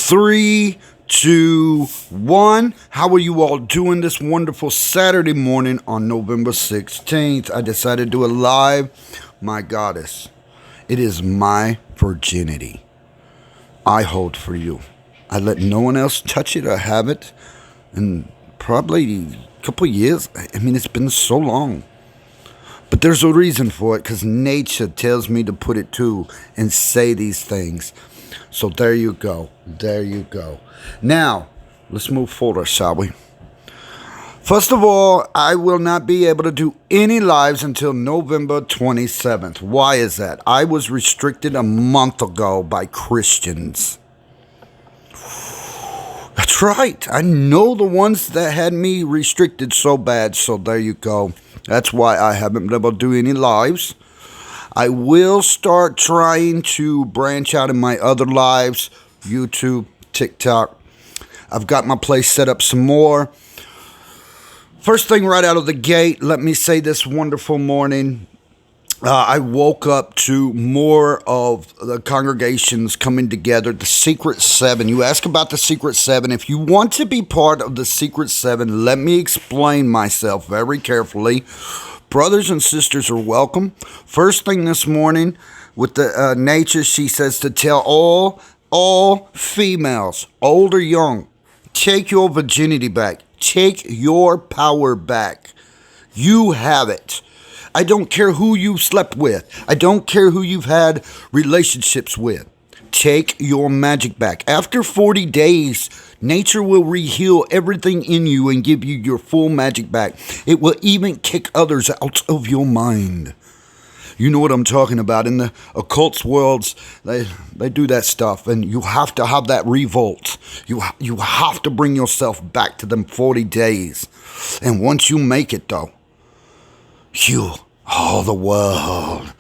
Three, two, one. How are you all doing this wonderful Saturday morning on November 16th? I decided to do a live. My goddess, it is my virginity I hold for you. I let no one else touch it or have it in probably a couple years. I mean, it's been so long. But there's a reason for it, because nature tells me to put it to and say these things. So there you go. There you go. Now, let's move forward, shall we? First of all, I will not be able to do any lives until November 27th. Why is that? I was restricted a month ago by Christians. That's right. I know the ones that had me restricted so bad. So there you go. That's why I haven't been able to do any lives. I will start trying to branch out in my other lives, YouTube, TikTok. I've got my place set up some more. First thing right out of the gate, let me say this wonderful morning. I woke up to more of the congregations coming together, the Secret Seven. You ask about the Secret Seven. If you want to be part of the Secret Seven, let me explain myself very carefully. Brothers and sisters are welcome. First thing this morning with the nature, she says to tell all females, old or young, take your virginity back. Take your power back. You have it. I don't care who you slept with. I don't care who you've had relationships with. Take your magic back. After 40 days, nature will reheal everything in you and give you your full magic back. It will even kick others out of your mind. You know what I'm talking about. In the occult worlds, they do that stuff, and you have to have that revolt. You have to bring yourself back to them 40 days. And once you make it, though, all the world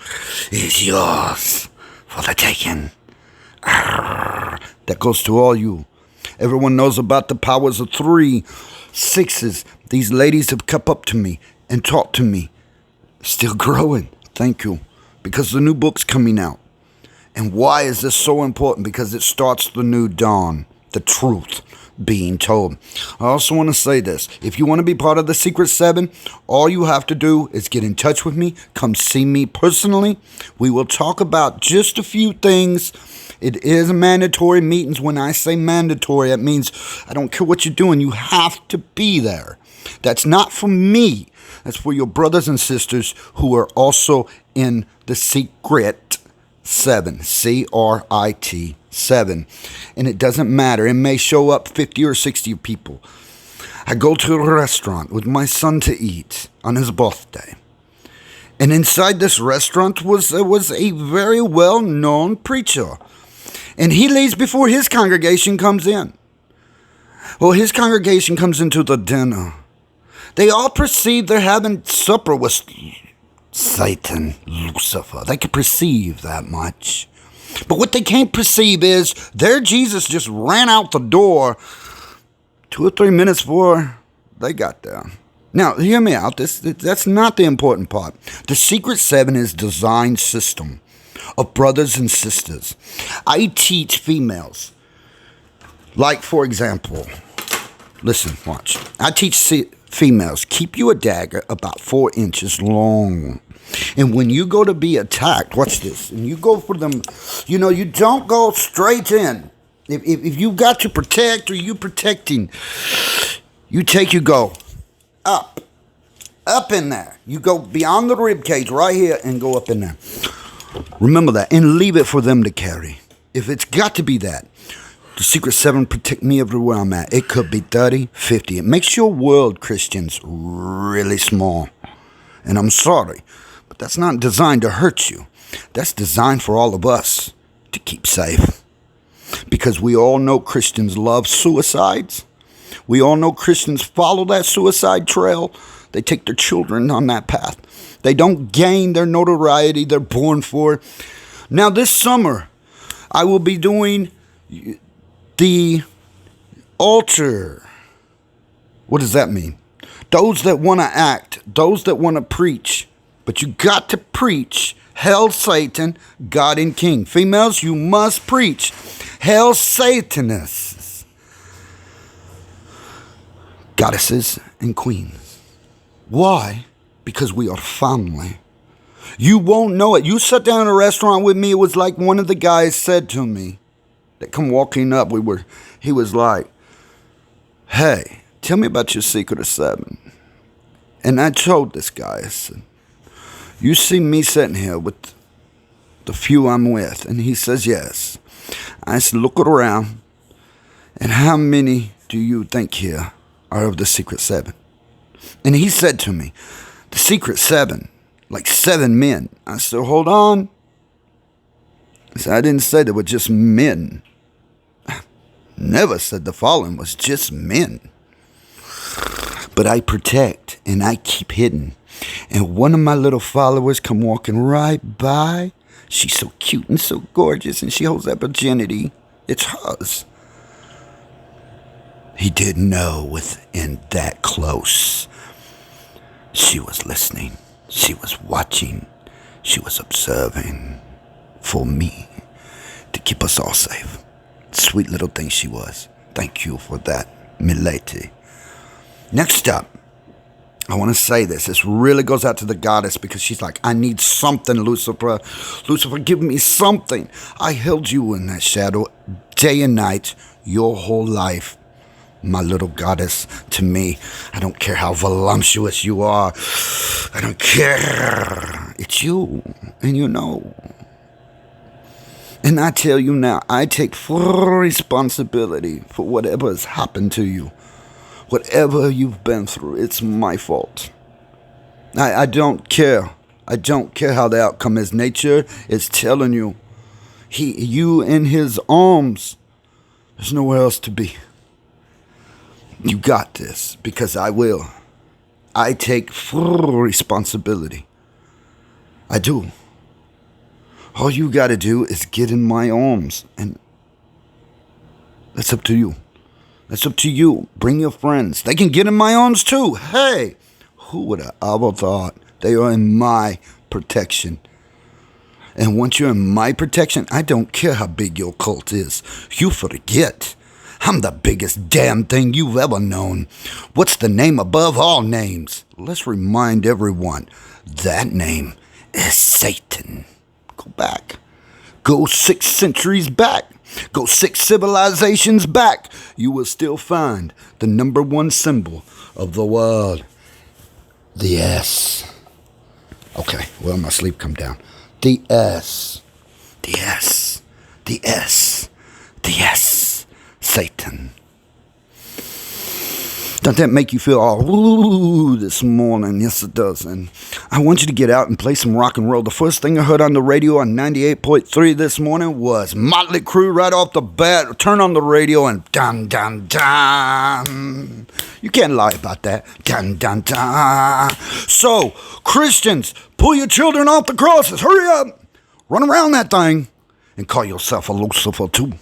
is yours for the taking. That goes to all you. Everyone knows about the powers of 3, 6s. These ladies have come up to me and talked to me. Still growing. Thank you. Because the new book's coming out. And why is this so important? Because it starts the new dawn. The truth being told. I also want to say this. If you want to be part of the Secret Seven, all you have to do is get in touch with me. Come see me personally. We will talk about just a few things. It is mandatory meetings. When I say mandatory, it means I don't care what you're doing. You have to be there. That's not for me. That's for your brothers and sisters who are also in the Secret Seven. CRIT 7. And it doesn't matter. It may show up 50 or 60 people. I go to a restaurant with my son to eat on his birthday. And inside this restaurant was a very well-known preacher. And he leaves before his congregation comes in. Well, his congregation comes into the dinner. They all perceive they're having supper with Satan, Lucifer. They can perceive that much. But what they can't perceive is their Jesus just ran out the door 2 or 3 minutes before they got there. Now, hear me out. That's not the important part. The Secret Seven is design system of brothers and sisters. I teach females. Like, for example, listen, watch. I teach females, keep you a dagger about 4 inches long. And when you go to be attacked, watch this, and you go for them, you don't go straight in. If you got to protect or you protecting, you go up in there. You go beyond the rib cage right here and go up in there. Remember that, and leave it for them to carry. If it's got to be that, the Secret Seven protect me everywhere I'm at. It could be 30, 50. It makes your world, Christians, really small. And I'm sorry, but that's not designed to hurt you. That's designed for all of us to keep safe. Because we all know Christians love suicides. We all know Christians follow that suicide trail. They take their children on that path. They don't gain their notoriety they're born for. Now, this summer, I will be doing the altar. What does that mean? Those that want to act, those that want to preach. But you got to preach. Hell, Satan, God and King. Females, you must preach. Hail Satanists, goddesses and queens. Why? Because we are family. You won't know it. You sat down in a restaurant with me. It was like one of the guys said to me that come walking up. He was like, hey, tell me about your secret of 7. And I told this guy, I said, you see me sitting here with the few I'm with? And he says, yes. I said, look around. And how many do you think here are of the secret 7? And he said to me, the secret 7, like 7 men. I said, hold on. I said, I didn't say they were just men. I never said the fallen was just men. But I protect and I keep hidden. And one of my little followers come walking right by. She's so cute and so gorgeous, and she holds that virginity. It's hers. He didn't know within that close. She was listening. She was watching. She was observing for me to keep us all safe. Sweet little thing she was. Thank you for that, milady. Next up, I want to say this. This really goes out to the goddess because she's like, I need something, Lucifer. Lucifer, give me something. I held you in that shadow day and night, your whole life. My little goddess, to me, I don't care how voluptuous you are. I don't care. It's you, and you know. And I tell you now, I take full responsibility for whatever has happened to you. Whatever you've been through, it's my fault. I don't care. I don't care how the outcome is. Nature is telling you, you in his arms. There's nowhere else to be. You got this, because I will. I take full responsibility. I do. All you got to do is get in my arms, and that's up to you. That's up to you. Bring your friends. They can get in my arms too. Hey, who would have ever thought? They are in my protection. And once you're in my protection, I don't care how big your cult is. You forget. I'm the biggest damn thing you've ever known. What's the name above all names? Let's remind everyone. That name is Satan. Go back. Go 6 centuries back. Go 6 civilizations back. You will still find the number 1 symbol of the world. The S. Okay, well, my sleep come down. The S. The S. The S. The S. Satan. Doesn't that make you feel all ooh this morning? Yes, it does. And I want you to get out and play some rock and roll. The first thing I heard on the radio on 98.3 this morning was Motley Crue right off the bat. Turn on the radio and dun, dun, dun. You can't lie about that. Dun, dun, dun. So, Christians, pull your children off the crosses. Hurry up. Run around that thing and call yourself a Lucifer too.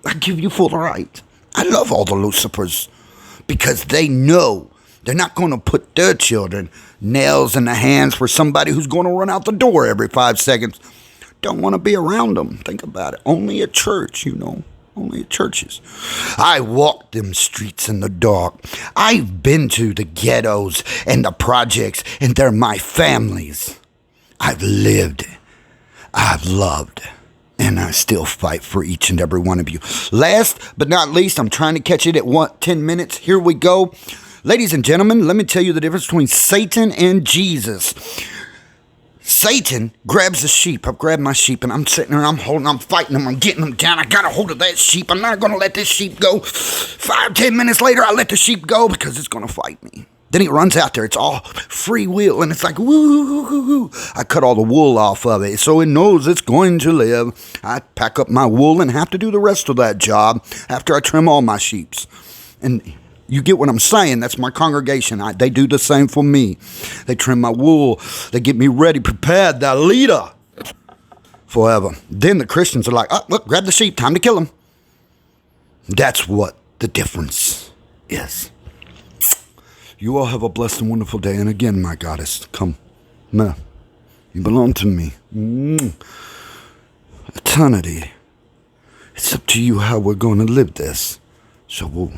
I give you full right. I love all the Lucifers. Because they know they're not going to put their children nails in the hands for somebody who's going to run out the door every 5 seconds. Don't want to be around them. Think about it. Only at church, you know. Only at churches. I walked them streets in the dark. I've been to the ghettos and the projects, and they're my families. I've lived. I've loved. And I still fight for each and every one of you. Last but not least, I'm trying to catch it at 10 minutes. Here we go. Ladies and gentlemen, let me tell you the difference between Satan and Jesus. Satan grabs a sheep. I've grabbed my sheep and I'm sitting there, I'm fighting them, I'm getting them down. I got a hold of that sheep. I'm not going to let this sheep go. 5-10 minutes later, I let the sheep go because it's going to fight me. Then he runs out there. It's all free will, and it's like, woo. I cut all the wool off of it, so it knows it's going to live. I pack up my wool and have to do the rest of that job after I trim all my sheeps. And you get what I'm saying. That's my congregation. They do the same for me. They trim my wool. They get me ready, prepared, the leader forever. Then the Christians are like, oh, look, grab the sheep. Time to kill them. That's what the difference is. You all have a blessed and wonderful day. And again, my goddess, come. You belong to me. Eternity It's up to you how we're going to live this. So